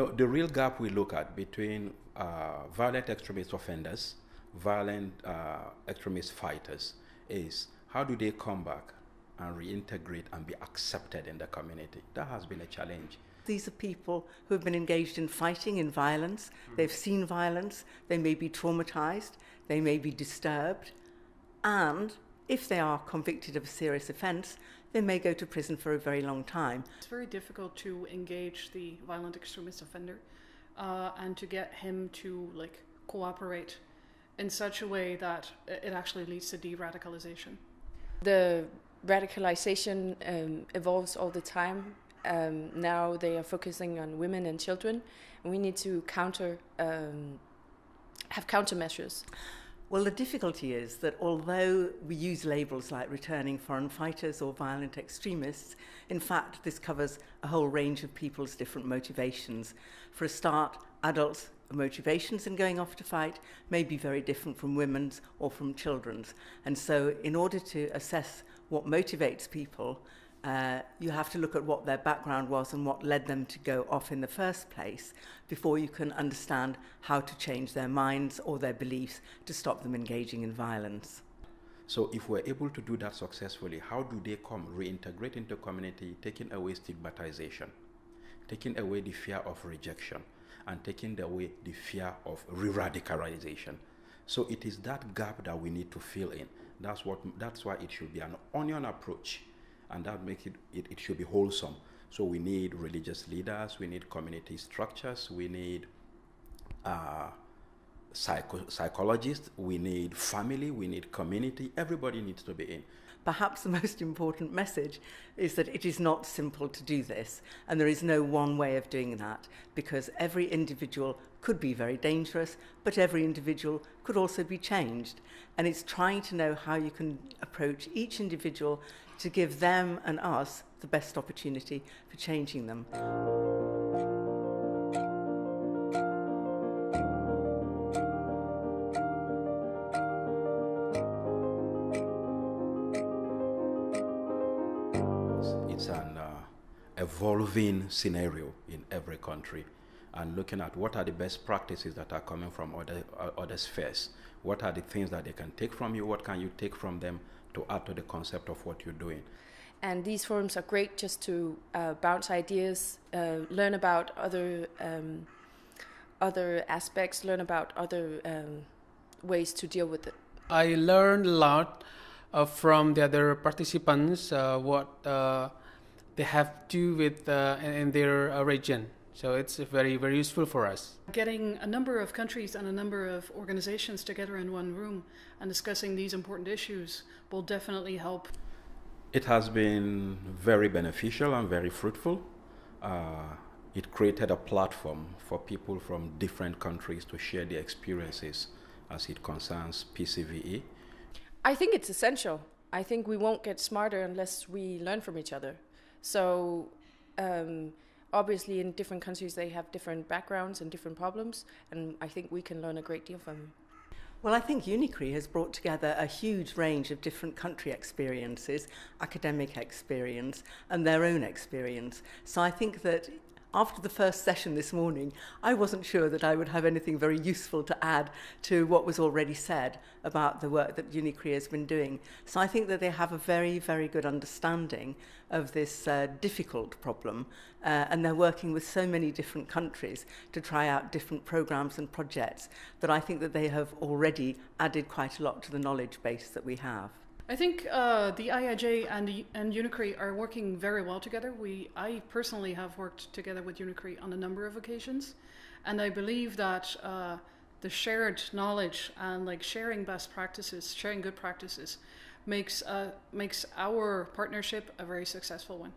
The real gap we look at between violent extremist offenders, violent extremist fighters, is how do they come back and reintegrate and be accepted in the community? That has been a challenge. These are people who have been engaged in fighting, in violence. They've seen violence. They may be traumatized. They may be disturbed. And if they are convicted of a serious offence, they may go to prison for a very long time. It's very difficult to engage the violent extremist offender and to get him to cooperate in such a way that it actually leads to de-radicalization. The radicalization evolves all the time. Now they are focusing on women and children, and we need to have countermeasures. Well, the difficulty is that although we use labels like returning foreign fighters or violent extremists, in fact, this covers a whole range of people's different motivations. For a start, adults' motivations in going off to fight may be very different from women's or from children's. And so in order to assess what motivates people, you have to look at what their background was and what led them to go off in the first place before you can understand how to change their minds or their beliefs to stop them engaging in violence. So if we're able to do that successfully, how do they reintegrate into community, taking away stigmatization, taking away the fear of rejection, and taking away the fear of re-radicalization? So it is that gap that we need to fill in. That's why it should be an onion approach. And that makes it should be wholesome. So we need religious leaders, we need community structures, we need psychologists, we need family, we need community. Everybody needs to be in. Perhaps the most important message is that it is not simple to do this, and there is no one way of doing that, because every individual could be very dangerous, but every individual could also be changed. And it's trying to know how you can approach each individual to give them and us the best opportunity for changing them. It's an evolving scenario in every country, and looking at what are the best practices that are coming from other spheres. What are the things that they can take from you? What can you take from them to add to the concept of what you're doing? And these forums are great just to bounce ideas, learn about other aspects, learn about other ways to deal with it. I learned a lot from the other participants what they have to do with in their region. So it's very, very useful for us. Getting a number of countries and a number of organizations together in one room and discussing these important issues will definitely help. It has been very beneficial and very fruitful. It created a platform for people from different countries to share their experiences as it concerns PCVE. I think it's essential. I think we won't get smarter unless we learn from each other. So obviously in different countries they have different backgrounds and different problems, and I think we can learn a great deal from them. Well, I think UNICRI has brought together a huge range of different country experiences, academic experience, and their own experience. So I think that after the first session this morning, I wasn't sure that I would have anything very useful to add to what was already said about the work that UNICRI has been doing. So I think that they have a very, very good understanding of this difficult problem, and they're working with so many different countries to try out different programs and projects that I think that they have already added quite a lot to the knowledge base that we have. I think the IIJ and UNICRI are working very well together. I personally have worked together with UNICRI on a number of occasions, and I believe that the shared knowledge and sharing best practices, sharing good practices, makes our partnership a very successful one.